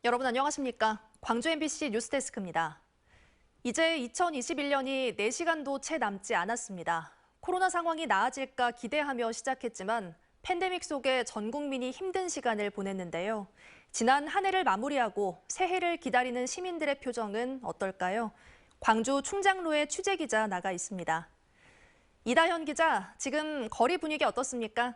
여러분 안녕하십니까? 광주 MBC 뉴스데스크입니다. 이제 2021년이 4시간도 채 남지 않았습니다. 코로나 상황이 나아질까 기대하며 시작했지만 팬데믹 속에 전 국민이 힘든 시간을 보냈는데요. 지난 한 해를 마무리하고 새해를 기다리는 시민들의 표정은 어떨까요? 광주 충장로에 취재기자 나가 있습니다. 이다현 기자, 지금 거리 분위기 어떻습니까?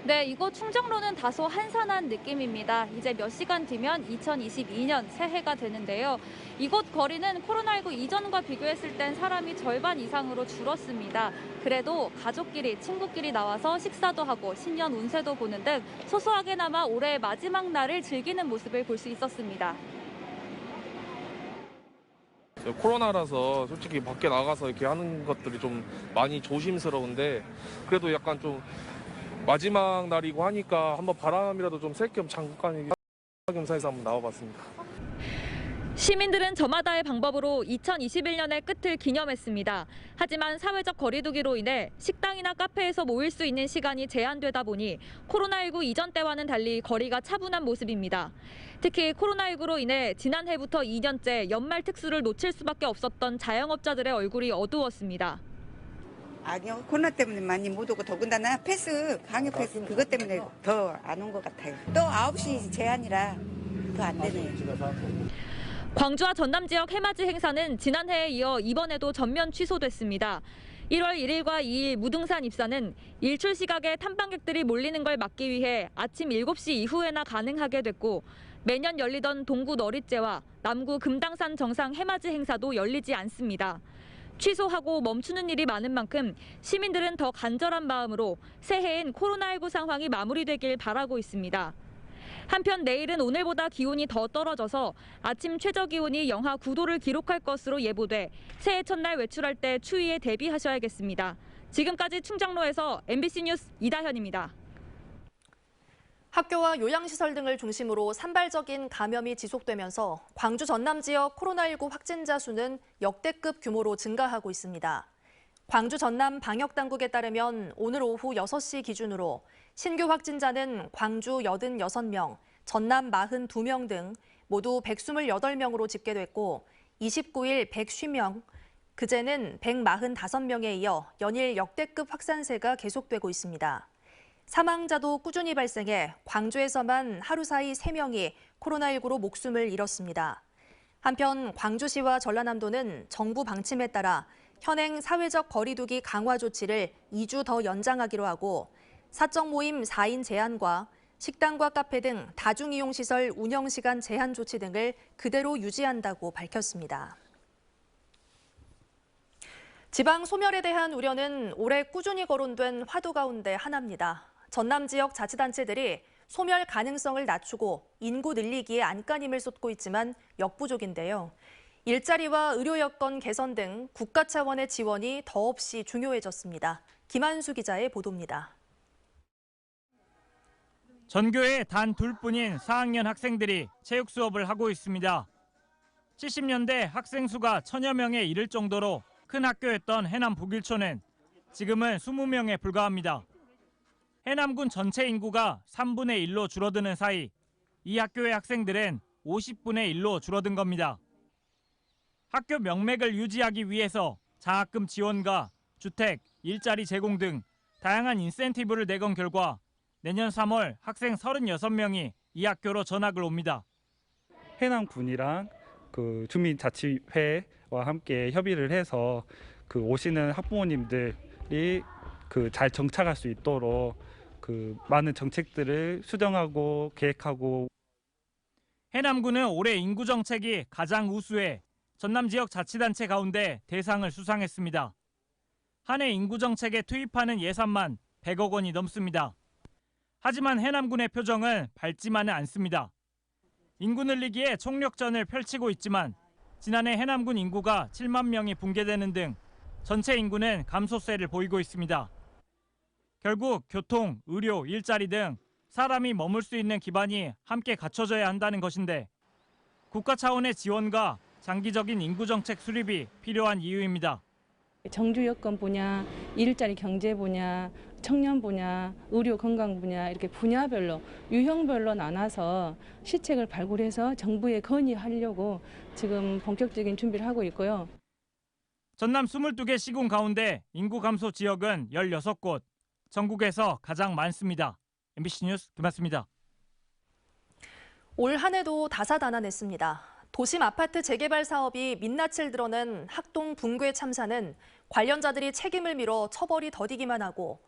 네, 이곳 충정로는 다소 한산한 느낌입니다. 이제 몇 시간 뒤면 2022년 새해가 되는데요. 이곳 거리는 코로나19 이전과 비교했을 땐 사람이 절반 이상으로 줄었습니다. 그래도 가족끼리, 친구끼리 나와서 식사도 하고 신년 운세도 보는 등 소소하게나마 올해의 마지막 날을 즐기는 모습을 볼 수 있었습니다. 코로나라서 솔직히 밖에 나가서 이렇게 하는 것들이 좀 많이 조심스러운데 그래도 약간 좀 마지막 날이고 하니까 한번 바람이라도 좀 쐴 겸 잠깐 겸사해서 한번 나와봤습니다. 시민들은 저마다의 방법으로 2021년의 끝을 기념했습니다. 하지만 사회적 거리두기로 인해 식당이나 카페에서 모일 수 있는 시간이 제한되다 보니 코로나19 이전 때와는 달리 거리가 차분한 모습입니다. 특히 코로나19로 인해 지난해부터 2년째 연말 특수를 놓칠 수밖에 없었던 자영업자들의 얼굴이 어두웠습니다. 아니요, 코로나 때문에 많이 못 오고 더군다나 방역 패스 그것 때문에 더 안 온 것 같아요. 또 9시 제한이라 더 안 되네요. 광주와 전남 지역 해맞이 행사는 지난해에 이어 이번에도 전면 취소됐습니다. 1월 1일과 2일 무등산 입사는 일출 시각에 탐방객들이 몰리는 걸 막기 위해 아침 7시 이후에나 가능하게 됐고 매년 열리던 동구 너릿제와 남구 금당산 정상 해맞이 행사도 열리지 않습니다. 취소하고 멈추는 일이 많은 만큼 시민들은 더 간절한 마음으로 새해엔 코로나19 상황이 마무리되길 바라고 있습니다. 한편 내일은 오늘보다 기온이 더 떨어져서 아침 최저 기온이 영하 9도를 기록할 것으로 예보돼 새해 첫날 외출할 때 추위에 대비하셔야겠습니다. 지금까지 충정로에서 MBC 뉴스 이다현입니다. 학교와 요양시설 등을 중심으로 산발적인 감염이 지속되면서 광주 전남 지역 코로나19 확진자 수는 역대급 규모로 증가하고 있습니다. 광주 전남 방역당국에 따르면 오늘 오후 6시 기준으로 신규 확진자는 광주 86명, 전남 42명 등 모두 128명으로 집계됐고 29일 150명, 그제는 145명에 이어 연일 역대급 확산세가 계속되고 있습니다. 사망자도 꾸준히 발생해 광주에서만 하루 사이 3명이 코로나19로 목숨을 잃었습니다. 한편 광주시와 전라남도는 정부 방침에 따라 현행 사회적 거리두기 강화 조치를 2주 더 연장하기로 하고 사적 모임 4인 제한과 식당과 카페 등 다중이용시설 운영시간 제한 조치 등을 그대로 유지한다고 밝혔습니다. 지방 소멸에 대한 우려는 올해 꾸준히 거론된 화두 가운데 하나입니다. 전남 지역 자치단체들이 소멸 가능성을 낮추고 인구 늘리기에 안간힘을 쏟고 있지만 역부족인데요. 일자리와 의료 여건 개선 등 국가 차원의 지원이 더없이 중요해졌습니다. 김한수 기자의 보도입니다. 전교에 단 둘뿐인 4학년 학생들이 체육 수업을 하고 있습니다. 70년대 학생 수가 1000여 명에 이를 정도로 큰 학교였던 해남 북일초는 지금은 20명에 불과합니다. 해남군 전체 인구가 3분의 1로 줄어드는 사이 이 학교의 학생들은 50분의 1로 줄어든 겁니다. 학교 명맥을 유지하기 위해서 장학금 지원과 주택, 일자리 제공 등 다양한 인센티브를 내건 결과 내년 3월 학생 36명이 이 학교로 전학을 옵니다. 해남군이랑 주민자치회와 함께 협의를 해서 오시는 학부모님들이 잘 정착할 수 있도록 많은 정책들을 수정하고 계획하고. 해남군은 올해 인구 정책이 가장 우수해 전남 지역 자치단체 가운데 대상을 수상했습니다. 한 해 인구 정책에 투입하는 예산만 100억 원이 넘습니다. 하지만 해남군의 표정은 밝지만은 않습니다. 인구 늘리기에 총력전을 펼치고 있지만 지난해 해남군 인구가 7만 명이 붕괴되는 등 전체 인구는 감소세를 보이고 있습니다. 결국 교통, 의료, 일자리 등 사람이 머물 수 있는 기반이 함께 갖춰져야 한다는 것인데 국가 차원의 지원과 장기적인 인구 정책 수립이 필요한 이유입니다. 정주 여건 분야, 일자리 경제 분야, 청년 분야, 의료 건강 분야 이렇게 분야별로 유형별로 나눠서 시책을 발굴해서 정부에 건의하려고 지금 본격적인 준비를 하고 있고요. 전남 22개 시군 가운데 인구 감소 지역은 16곳, 전국에서 가장 많습니다. MBC 뉴스 김한수입니다. 올 한 해도 다사다난했습니다. 도심 아파트 재개발 사업이 민낯을 드러낸 학동 붕괴 참사는 관련자들이 책임을 미뤄 처벌이 더디기만 하고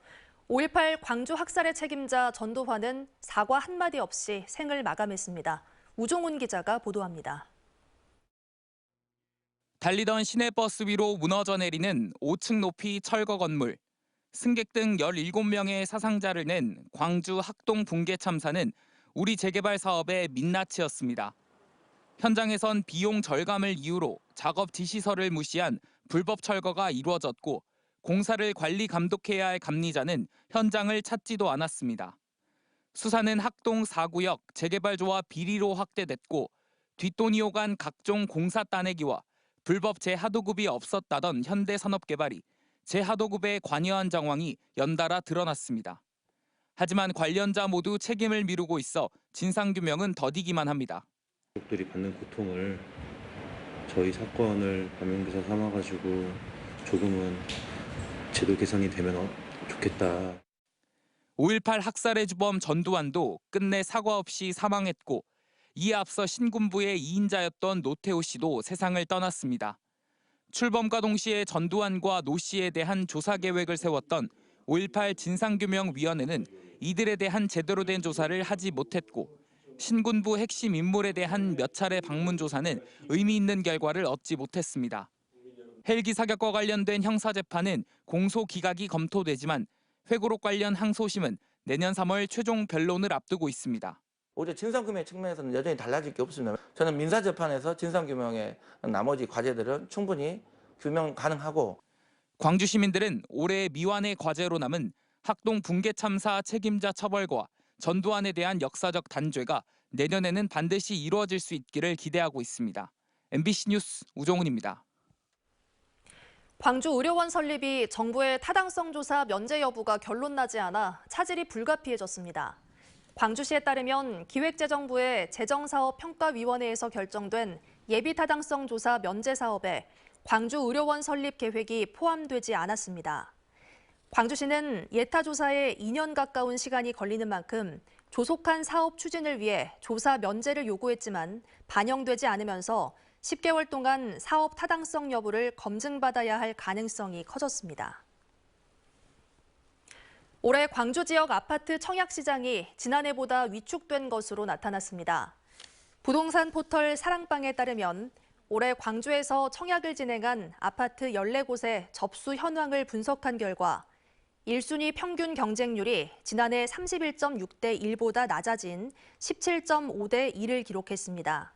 5.18 광주 학살의 책임자 전두환은 사과 한마디 없이 생을 마감했습니다. 우종훈 기자가 보도합니다. 달리던 시내버스 위로 무너져 내리는 5층 높이 철거 건물. 승객 등 17명의 사상자를 낸 광주 학동 붕괴 참사는 우리 재개발 사업의 민낯이었습니다. 현장에선 비용 절감을 이유로 작업 지시서를 무시한 불법 철거가 이루어졌고 공사를 관리 감독해야 할 감리자는 현장을 찾지도 않았습니다. 수사는 학동 4구역 재개발조와 비리로 확대됐고 뒷돈이 오간 각종 공사 따내기와 불법 재하도급이 없었다던 현대산업개발이 재하도급에 관여한 정황이 연달아 드러났습니다. 하지만 관련자 모두 책임을 미루고 있어 진상규명은 더디기만 합니다. 가족들이 받는 고통을 저희 사건을 반면교사 삼아가지고 조금은 제도 개선이 되면 좋겠다. 5.18 학살의 주범 전두환도 끝내 사과 없이 사망했고 이에 앞서 신군부의 2인자였던 노태우 씨도 세상을 떠났습니다. 출범과 동시에 전두환과 노 씨에 대한 조사 계획을 세웠던 5.18 진상규명위원회는 이들에 대한 제대로 된 조사를 하지 못했고 신군부 핵심 인물에 대한 몇 차례 방문 조사는 의미 있는 결과를 얻지 못했습니다. 헬기 사격과 관련된 형사재판은 공소 기각이 검토되지만 회고록 관련 항소심은 내년 3월 최종 변론을 앞두고 있습니다. 오히려 진상규명 측면에서는 여전히 달라질 게 없습니다. 저는 민사재판에서 진상규명의 나머지 과제들은 충분히 규명 가능하고 광주 시민들은 올해 미완의 과제로 남은 학동 붕괴 참사 책임자 처벌과 전두환에 대한 역사적 단죄가 내년에는 반드시 이루어질 수 있기를 기대하고 있습니다. MBC 뉴스 우종훈입니다. 광주 의료원 설립이 정부의 타당성 조사 면제 여부가 결론나지 않아 차질이 불가피해졌습니다. 광주시에 따르면 기획재정부의 재정사업평가위원회에서 결정된 예비타당성 조사 면제 사업에 광주 의료원 설립 계획이 포함되지 않았습니다. 광주시는 예타 조사에 2년 가까운 시간이 걸리는 만큼 조속한 사업 추진을 위해 조사 면제를 요구했지만 반영되지 않으면서 10개월 동안 사업 타당성 여부를 검증받아야 할 가능성이 커졌습니다. 올해 광주 지역 아파트 청약 시장이 지난해보다 위축된 것으로 나타났습니다. 부동산 포털 사랑방에 따르면 올해 광주에서 청약을 진행한 아파트 14곳의 접수 현황을 분석한 결과 1순위 평균 경쟁률이 지난해 31.6대 1보다 낮아진 17.5대 2를 기록했습니다.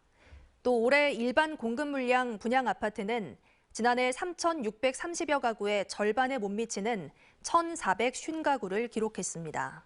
또 올해 일반 공급 물량 분양 아파트는 지난해 3,630여 가구의 절반에 못 미치는 1,450가구를 기록했습니다.